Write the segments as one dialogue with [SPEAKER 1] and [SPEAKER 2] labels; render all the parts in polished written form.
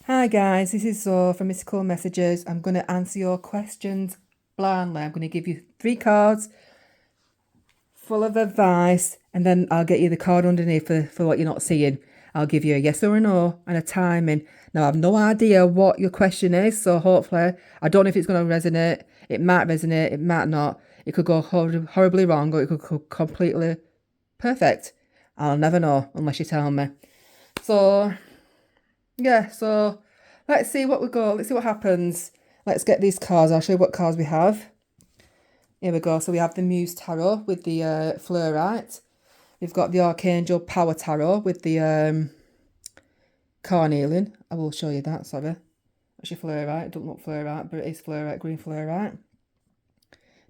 [SPEAKER 1] Hi guys, this is Zoe from Mystical Messages. I'm going to answer your questions blindly. I'm going to give you 3 cards full of advice, and then I'll get you the card underneath for what you're not seeing. I'll give you a yes or a no and a timing. Now, I have no idea what your question is, so hopefully, I don't know if it's going to resonate. It might resonate, it might not. It could go horribly wrong, or it could go completely perfect. I'll never know unless you tell me. So, yeah, so let's see what we go. Let's see what happens. Let's get these cards. I'll show you what cards we have. Here we go. So we have the MUSE Tarot with the FLUORITE. We've got the Archangel Power Tarot with the Carnelian. I will show you that, sorry. Actually, FLUORITE. It doesn't look FLUORITE, but it is FLUORITE, green FLUORITE.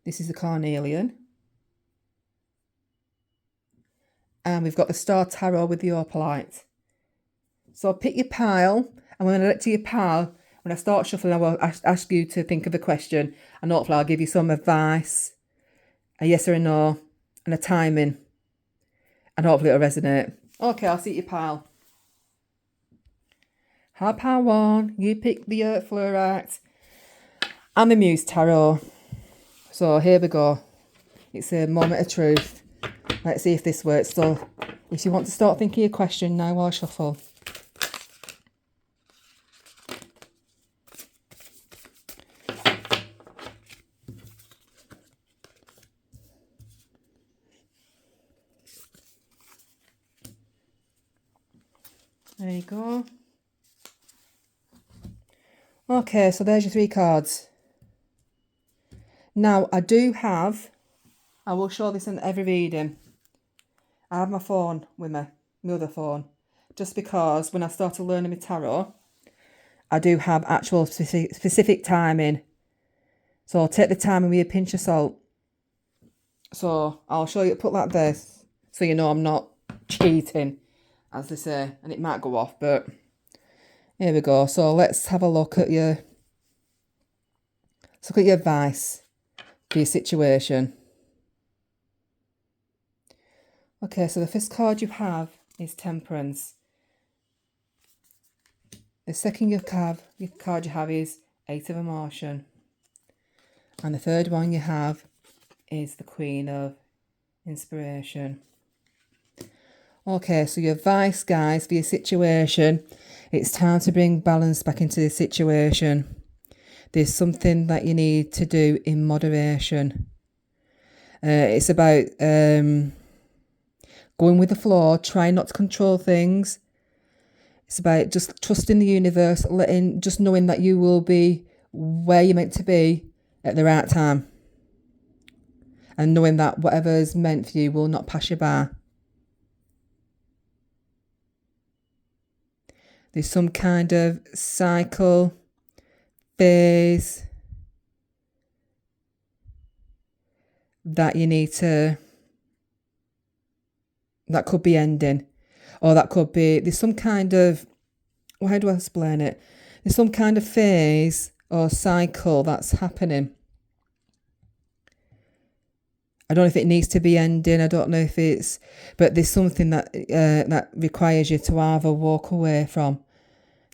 [SPEAKER 1] This is the Carnelian. And we've got the Star Tarot with the OPALITE. So pick your pile, and when I let to your pile, when I start shuffling, I will ask you to think of a question, and hopefully I'll give you some advice, a yes or a no, and a timing, and hopefully it'll resonate. Okay, I'll see your pile. Hard pile 1, you pick the FLUORITE and the MUSE Tarot. So here we go. It's a moment of truth. Let's see if this works. So if you want to start thinking your question now while I shuffle. There you go. Okay, so there's your 3 cards. Now, I will show this in every reading. I have my phone with me, my other phone, just because when I started learning my tarot, I do have actual specific timing. So I'll take the timing with a pinch of salt. So I'll show you, put like this, so you know I'm not cheating, as they say, and it might go off, but here we go. So let's have a look at your advice for your situation. Okay, so the first card you have is Temperance. The second card you have is 8 of Emotion. And the third one you have is the Queen of Inspiration. Okay, so your advice, guys, for your situation, it's time to bring balance back into the situation. There's something that you need to do in moderation. It's about going with the flow, trying not to control things. It's about just trusting the universe, just knowing that you will be where you're meant to be at the right time. And knowing that whatever is meant for you will not pass you by. There's some kind of cycle, phase that you need to, that could be ending, or that could be, there's some kind of, how do I explain it? There's some kind of phase or cycle that's happening. I don't know if it needs to be ending. I don't know if it's, but there's something that that requires you to either walk away from.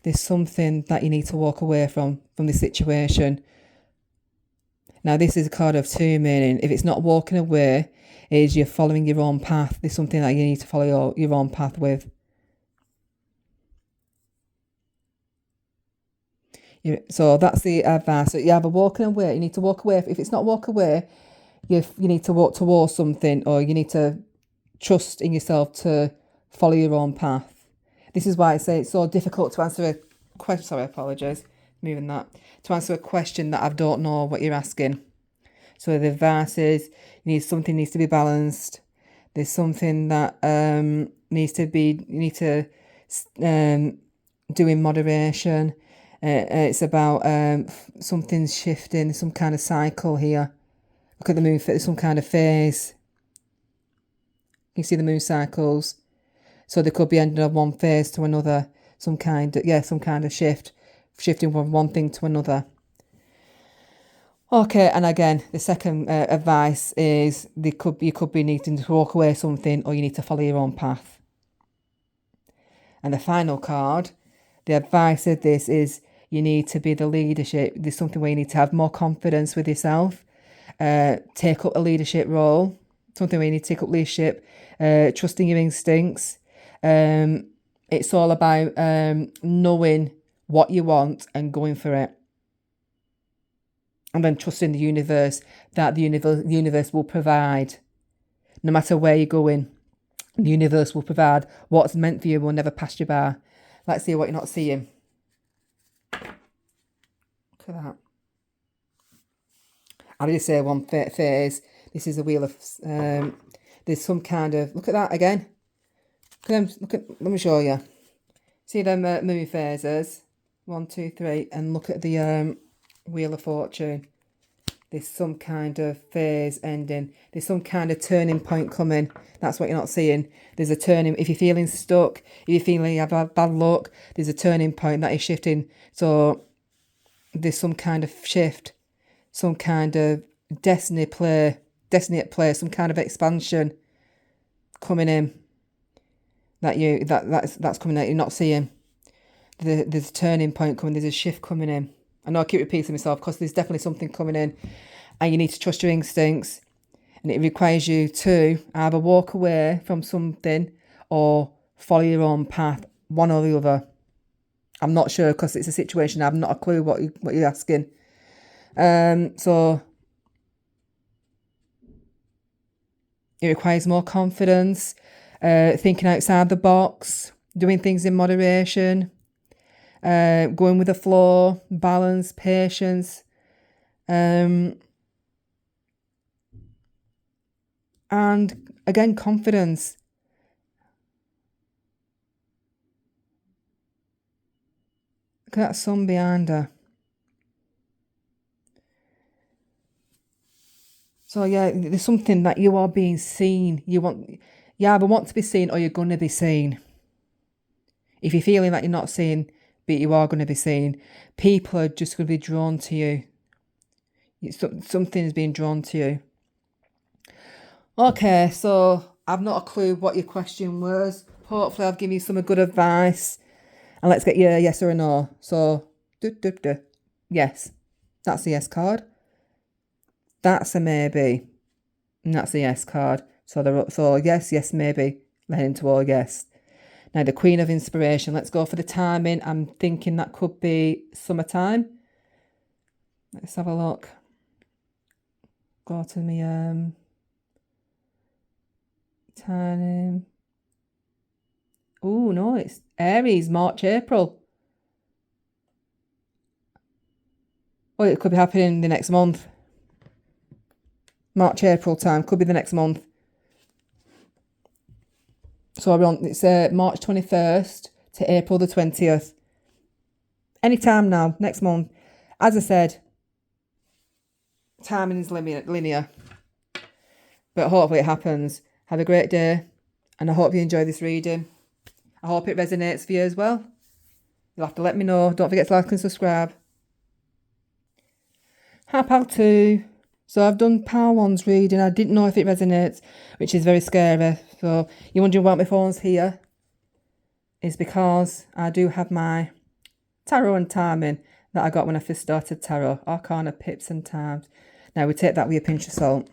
[SPEAKER 1] There's something that you need to walk away from the situation. Now, this is a card of 2, meaning if it's not walking away, is you're following your own path. There's something that you need to follow your own path with. So that's the advice. So you either walking away, you need to walk away. If it's not walk away, you need to walk towards something, or you need to trust in yourself to follow your own path. This is why I say it's so difficult to answer a question. Sorry, I apologise. Moving that. To answer a question that I don't know what you're asking. So the advice is something needs to be balanced. There's something that you need to do in moderation. It's about something's shifting, some kind of cycle here. Look at the moon, there's some kind of phase. You see the moon cycles. So they could be ending on one phase to another. Some kind of shift. Shifting from one thing to another. Okay, and again, the second advice is you could be needing to walk away something, or you need to follow your own path. And the final card, The advice of this is you need to be the leadership. There's something where you need to have more confidence with yourself. Take up a leadership role. Something where you need to take up leadership. Trusting your instincts. It's all about knowing what you want and going for it. And then trusting the universe, that the universe will provide. No matter where you're going, the universe will provide. What's meant for you will never pass you by. Let's see what you're not seeing. Look at that. I did say one phase. This is a wheel of... there's some kind of... Look at that again. Let me show you. See them moon phases? 1, 2, 3. And look at the Wheel of Fortune. There's some kind of phase ending. There's some kind of turning point coming. That's what you're not seeing. There's a turning. If you're feeling stuck, if you're feeling you have bad luck, there's a turning point that is shifting. So there's some kind of shift, some kind of destiny at play, some kind of expansion coming in that's coming out. You're not seeing. There's a turning point coming. There's a shift coming in. I know I keep repeating myself because there's definitely something coming in, and you need to trust your instincts, and it requires you to either walk away from something or follow your own path, one or the other. I'm not sure because it's a situation. I've not a clue what you're asking. So it requires more confidence, thinking outside the box, doing things in moderation. Going with the flow, balance, patience, and again, confidence. Look at that sun behind her. So yeah, there's something that you are being seen. You either want to be seen or you're going to be seen. If you're feeling that you're not seen, but you are going to be seen, people are just going to be drawn to you. Something's being drawn to you. Okay, so I've not a clue what your question was. Hopefully I've given you some good advice. And let's get your yes or a no. So, yes. That's a yes card. That's a maybe. And that's a yes card. So yes, maybe. Leaning toward yes. Now, the Queen of Inspiration. Let's go for the timing. I'm thinking that could be summertime. Let's have a look. Go to me time. Oh, no, it's Aries, March, April. Well, it could be happening the next month. March, April time. Could be the next month. So it's March 21st to April the 20th. Anytime now, next month. As I said, timing is linear. But hopefully it happens. Have a great day. And I hope you enjoy this reading. I hope it resonates for you as well. You'll have to let me know. Don't forget to like and subscribe. Hi, Pal 2. So I've done Pal 1's reading. I didn't know if it resonates, which is very scary. So you're wondering why my phone's here. It's because I do have my tarot and timing that I got when I first started tarot. Arcana, pips and times. Now we take that with a pinch of salt.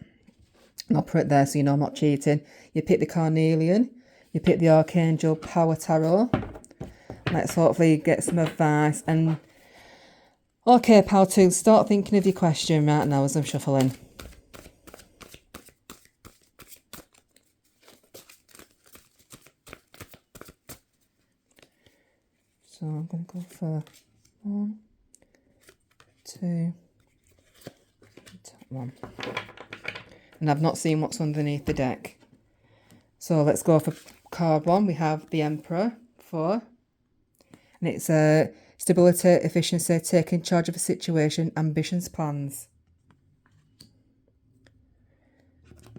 [SPEAKER 1] And I'll put it there so you know I'm not cheating. You pick the Carnelian. You pick the Archangel Power Tarot. Let's hopefully get some advice. And okay, Pal 2, start thinking of your question right now as I'm shuffling. So I'm going to go for 1, 2, top 1. And I've not seen what's underneath the deck. So let's go for card 1. We have the Emperor, 4. And it's stability, efficiency, taking charge of a situation, ambitions, plans.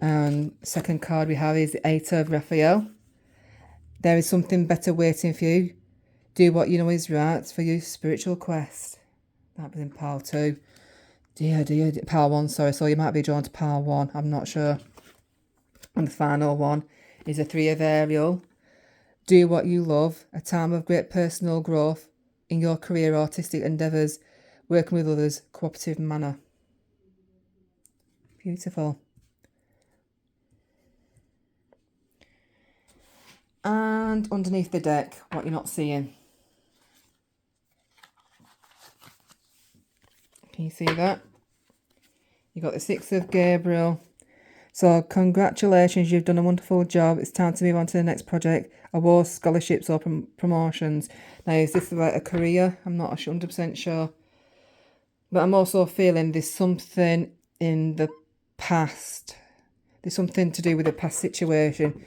[SPEAKER 1] And second card we have is the 8 of Raphael. There is something better waiting for you. Do what you know is right for your spiritual quest. That was in Pile 2. Dear, Pile 1, sorry. So you might be drawn to Pile 1. I'm not sure. And the final one is a 3 of Ariel. Do what you love. A time of great personal growth. in your career, artistic endeavours, working with others, cooperative manner. Beautiful. And underneath the deck, what you're not seeing. Can you see that? You got the Six of Gabriel. So congratulations, you've done a wonderful job. It's time to move on to the next project. Awards, scholarships or promotions. Now, is this about a career? I'm not 100% sure. But I'm also feeling there's something in the past. There's something to do with the past situation.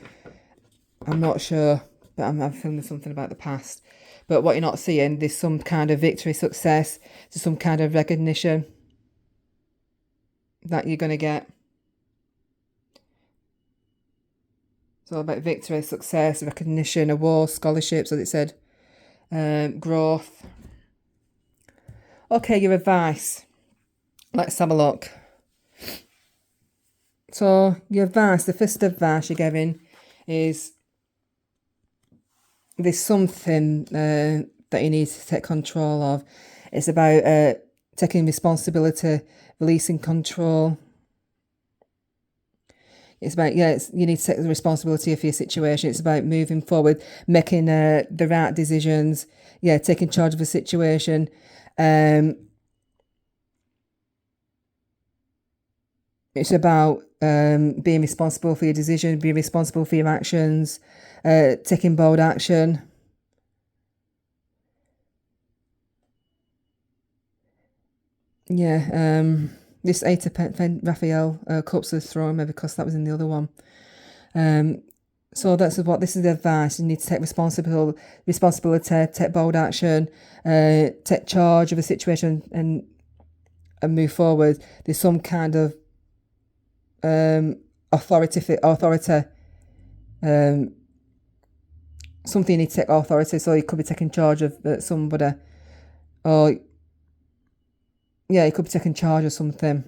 [SPEAKER 1] I'm not sure, but I'm feeling there's something about the past. But what you're not seeing, there's some kind of victory, success. There's some kind of recognition that you're going to get. It's all about victory, success, recognition, awards, scholarships, as it said, growth. Okay, your advice. Let's have a look. So your advice, the first advice you're giving is there's something that you need to take control of. It's about taking responsibility, releasing control. It's about, you need to take the responsibility of your situation. It's about moving forward, making the right decisions. Yeah, taking charge of the situation. It's about being responsible for your decision, being responsible for your actions, taking bold action. Yeah, this 8 of Raphael Cups is thrown maybe because that was in the other one. So this is the advice. You need to take responsibility, take bold action, take charge of a situation and move forward. There's some kind of authority, something you need to take authority. So you could be taking charge of somebody, or you could be taking charge of something.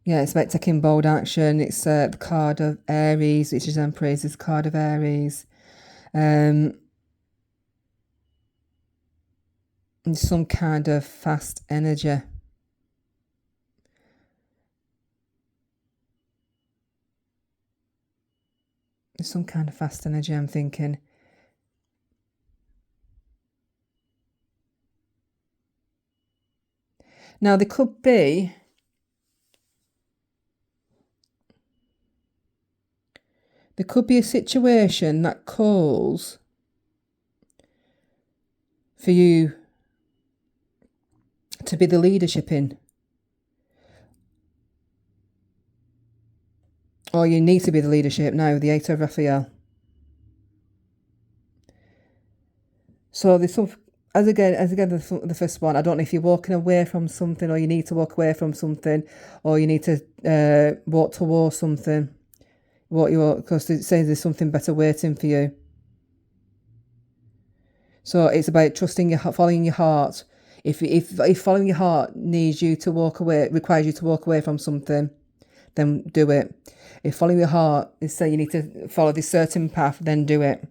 [SPEAKER 1] Yeah, it's about taking bold action. It's the card of Aries, which is Empress, is the card of Aries. Some kind of fast energy. There's some kind of fast energy, I'm thinking. Now, there could be a situation that calls for you to be the leadership in. Or you need to be the leadership now, the 8 of Raphael. So there's some, as again the first one, I don't know if you're walking away from something, or you need to walk away from something, or you need to walk towards something. Because it says there's something better waiting for you. So it's about trusting following your heart. If following your heart needs you to walk away, requires you to walk away from something, then do it. If following your heart is saying you need to follow this certain path, then do it.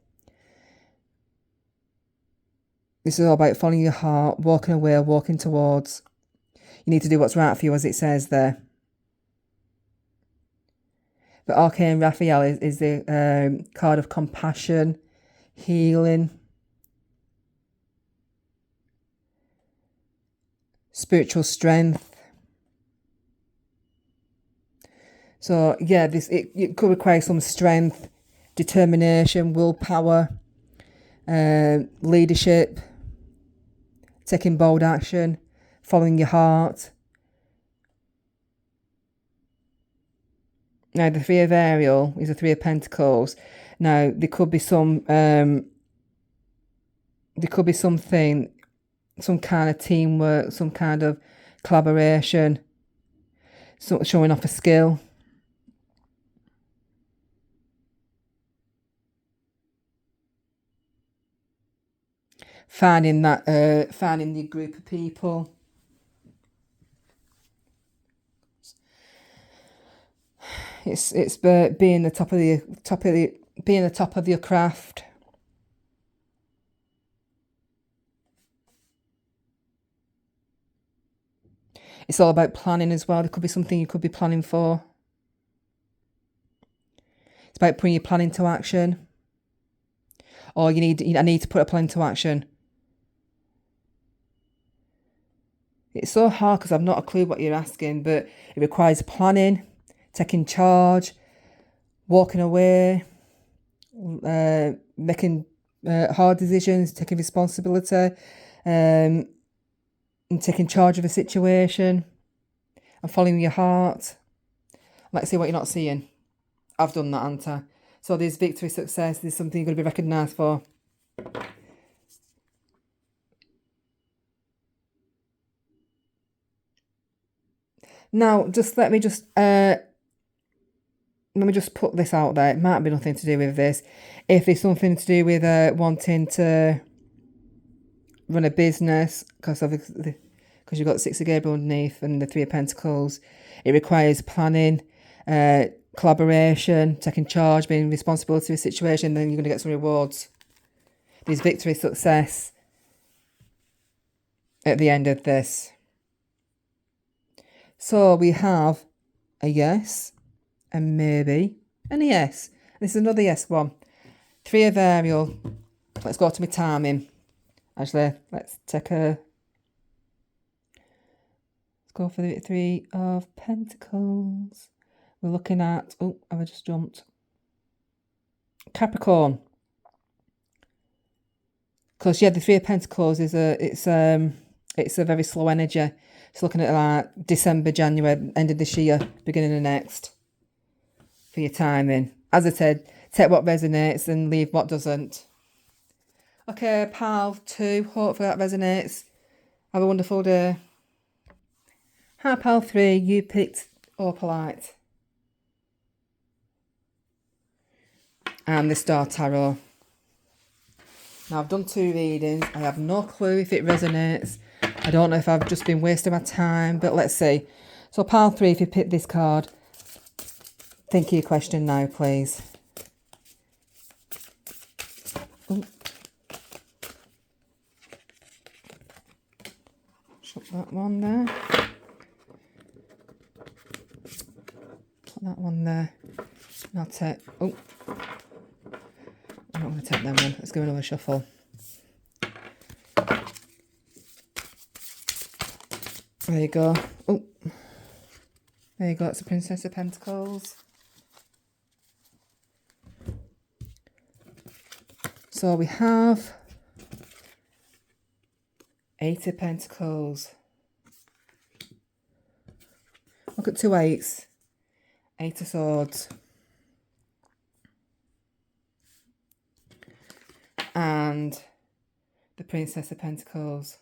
[SPEAKER 1] This is all about following your heart, walking away, walking towards. You need to do what's right for you, as it says there. But Archangel Raphael is the card of compassion, healing, spiritual strength. So yeah, it could require some strength, determination, willpower, leadership, taking bold action, following your heart. Now, the 3 of Ariel is the 3 of Pentacles. Now, there could be something, some kind of teamwork, some kind of collaboration, showing off a skill. Finding the group of people. It's being the being the top of your craft. It's all about planning as well. There could be something you could be planning for. It's about putting your plan into action. Or I need to put a plan into action. It's so hard because I've not a clue what you're asking, but it requires planning, taking charge, walking away, making hard decisions, taking responsibility, and taking charge of a situation, and following your heart. Let's see what you're not seeing. I've done that, haven't I? So there's victory, success. There's something you're going to be recognised for. Now, let me just put this out there. It might be nothing to do with this. If it's something to do with wanting to run a business, because you've got 6 of Gabriel underneath and the 3 of Pentacles, it requires planning, collaboration, taking charge, being responsible to a situation, then you're going to get some rewards. There's victory, success at the end of this. So we have a yes, a maybe, and a yes. This is another yes one. 3 of Ariel. Let's go to my timing. Actually, let's go for the 3 of Pentacles. We're looking at, oh, have I just jumped? Capricorn. Because, yeah, the 3 of Pentacles is it's a very slow energy. It's looking at like December, January, end of this year, beginning of next. For your timing. As I said, take what resonates and leave what doesn't. Okay, pal 2, hopefully that resonates. Have a wonderful day. Hi, pal 3, you picked Opalite. And the Star Tarot. Now, I've done 2 readings. I have no clue if it resonates. I don't know if I've just been wasting my time, but let's see. So, pile 3, if you pick this card, think of your question now, please. Ooh. Shut that one there. Put that one there. And I'll take... Oh. I'm not going to take that one. Let's give another shuffle. There you go. Oh, there you go. It's the Princess of Pentacles. So we have 8 of Pentacles. Look at 2 8s. 8 of Swords. And the Princess of Pentacles.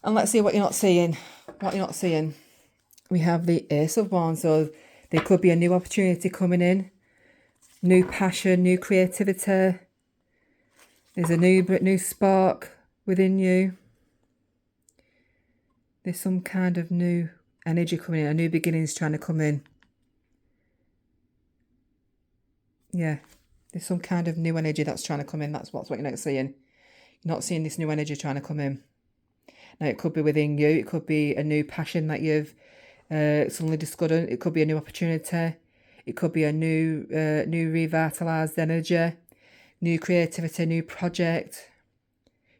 [SPEAKER 1] And let's see what you're not seeing. What you're not seeing. We have the Ace of Wands. So there could be a new opportunity coming in. New passion, new creativity. There's a new spark within you. There's some kind of new energy coming in. A new beginning's trying to come in. Yeah. There's some kind of new energy that's trying to come in. That's what you're not seeing. You're not seeing this new energy trying to come in. Now, it could be within you. It could be a new passion that you've suddenly discovered. It could be a new opportunity. It could be a new revitalised energy, new creativity, new project,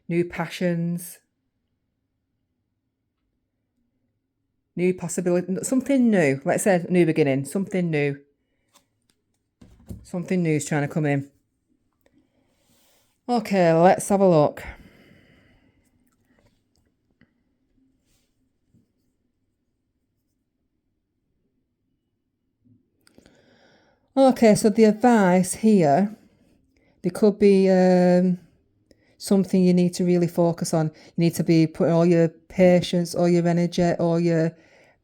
[SPEAKER 1] new passions, new possibility, something new. Let's say new beginning, something new. Something new is trying to come in. Okay, let's have a look. Okay, so the advice here, there could be something you need to really focus on. You need to be putting all your patience, all your energy, all your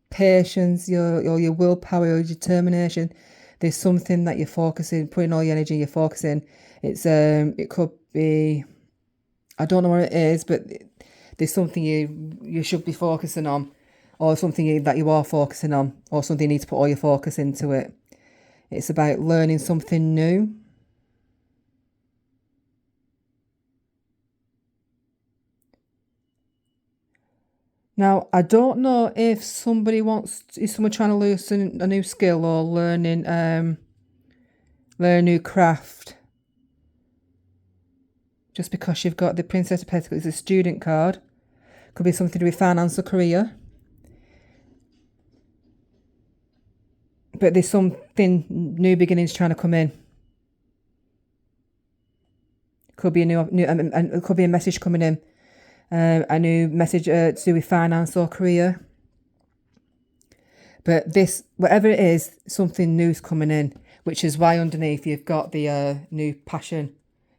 [SPEAKER 1] patience, all your willpower, your determination. There's something that you're focusing, putting all your energy, you're focusing. It could be, I don't know what it is, but there's something you should be focusing on. or something that you are focusing on, or something you need to put all your focus into it. It's about learning something new. Now, I don't know if somebody is someone trying to learn a new skill or learn a new craft. Just because you've got the Princess of Pentacles, it's a student card. Could be something to do with finance or career. But there's something, new beginnings trying to come in. Could be it could be a message coming in. A new message to do with finance or career. But this, whatever it is, something new's coming in, which is why underneath you've got the new passion,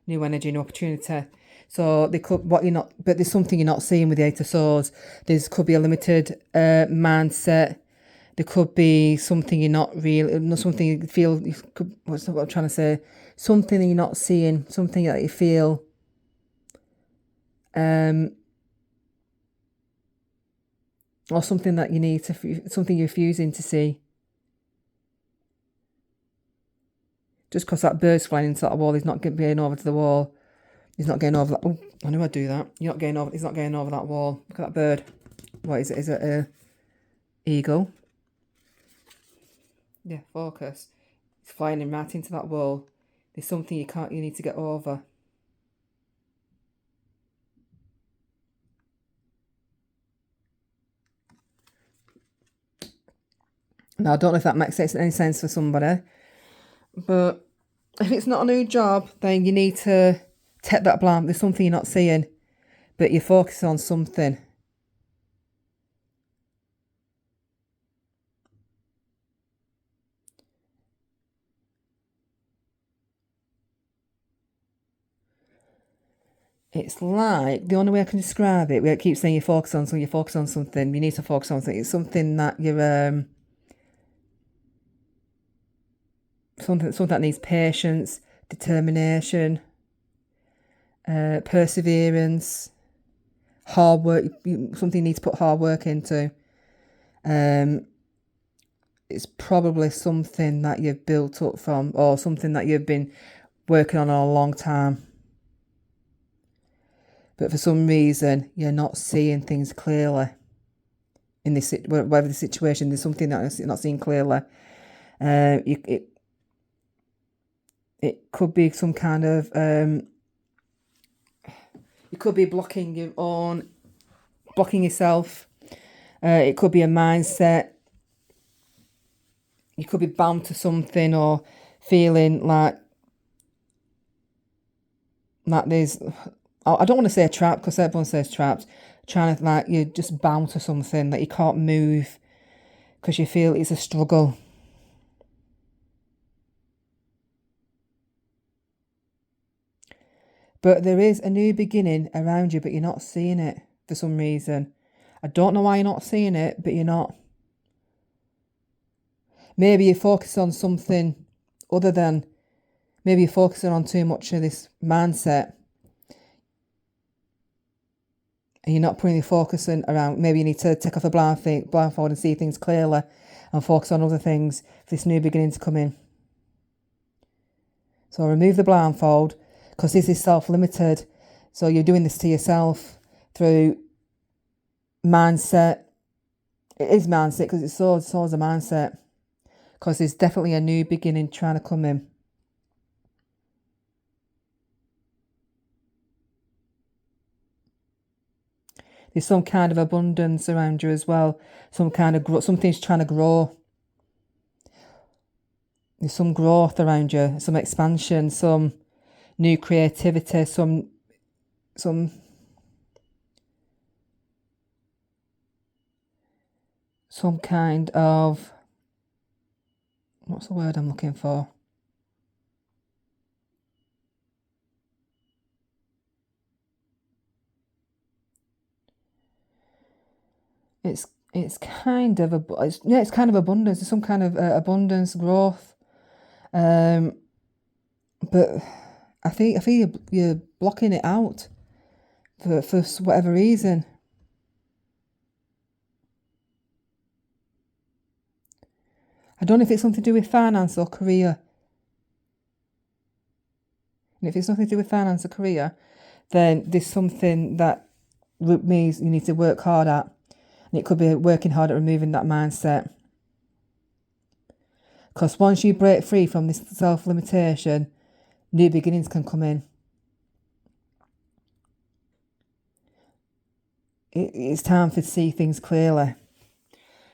[SPEAKER 1] new energy, new opportunity. So they could but there's something you're not seeing with the Eight of Swords. There could be a limited mindset. There could be something you're not really, something you feel. What's what I'm trying to say? Something that you're not seeing. Something that you feel. Or something that you need to, something you're refusing to see. Just because that bird's flying into that wall, he's not getting over to the wall. He's not getting over that. Oh, I knew I'd do that. He's not getting over that wall. Look at that bird. What is it? Is it a eagle? Yeah, focus. It's flying in right into that wall. There's something you need to get over. Now, I don't know if that makes any sense for somebody, but if it's not a new job, then you need to take that blind. There's something you're not seeing, but you're focusing on something. It's like, the only way I can describe it, we keep saying you focus on something, you need to focus on something. It's something that you're, something that needs patience, determination, perseverance, hard work. Something you need to put hard work into. It's probably something that you've built up from, or something that you've been working on a long time. But for some reason, you're not seeing things clearly. In this, whatever the situation, there's something that you're not seeing clearly. It could be some kind of, it could be blocking yourself. It could be a mindset. You could be bound to something, or feeling like there's, I don't want to say a trap, because everyone says trapped. Trying to, like, you're just bound to something that you can't move because you feel it's a struggle. But there is a new beginning around you, but you're not seeing it for some reason. I don't know why you're not seeing it, but you're not. Maybe you're focusing on something other than, maybe you're focusing on too much of this mindset. And you're not putting your focusing around, maybe you need to take off the blindfold and see things clearly and focus on other things for this new beginning to come in. So remove the blindfold, because this is self-limited. So you're doing this to yourself through mindset. It is mindset, because it's swords a mindset. Because there's definitely a new beginning trying to come in. There's some kind of abundance around you as well. Some kind of something's trying to grow. There's some growth around you, some expansion, some new creativity, some kind of, what's the word I'm looking for? It's kind of it's kind of abundance. There's some kind of abundance, growth. But I feel you're blocking it out for whatever reason. I don't know if it's something to do with finance or career. And if it's nothing to do with finance or career, then there's something that means you need to work hard at. And it could be working hard at removing that mindset. Because once you break free from this self-limitation, new beginnings can come in. It's time to see things clearly.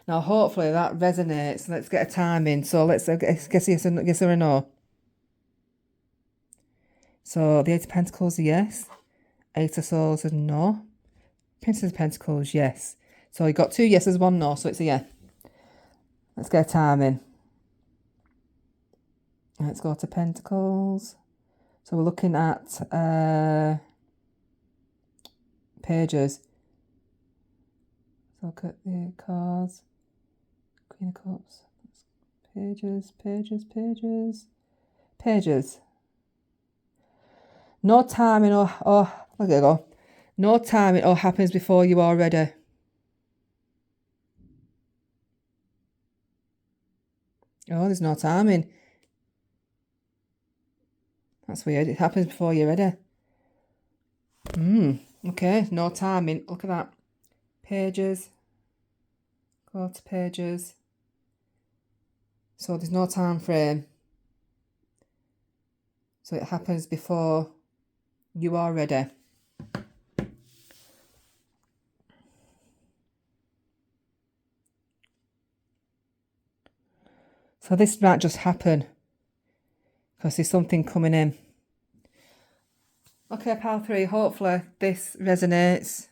[SPEAKER 1] Now, hopefully that resonates. Let's get a time in. So let's guess yes or a no. So the Eight of Pentacles, yes. Eight of Swords, a no. Princess of Pentacles, yes. So you got 2 yeses, 1 no, so it's a yeah. Let's get a time in. Let's go to Pentacles. So we're looking at pages. Look at the cards. Queen of Cups. Pages, pages, pages. Pages. No timing or look at it go. No timing or happens before you are ready. Oh, there's no timing. That's weird. It happens before you're ready. Okay, no timing. Look at that. Pages. Go to pages. So there's no time frame. So it happens before you are ready. So this might just happen because there's something coming in. Okay, pile 3, hopefully this resonates.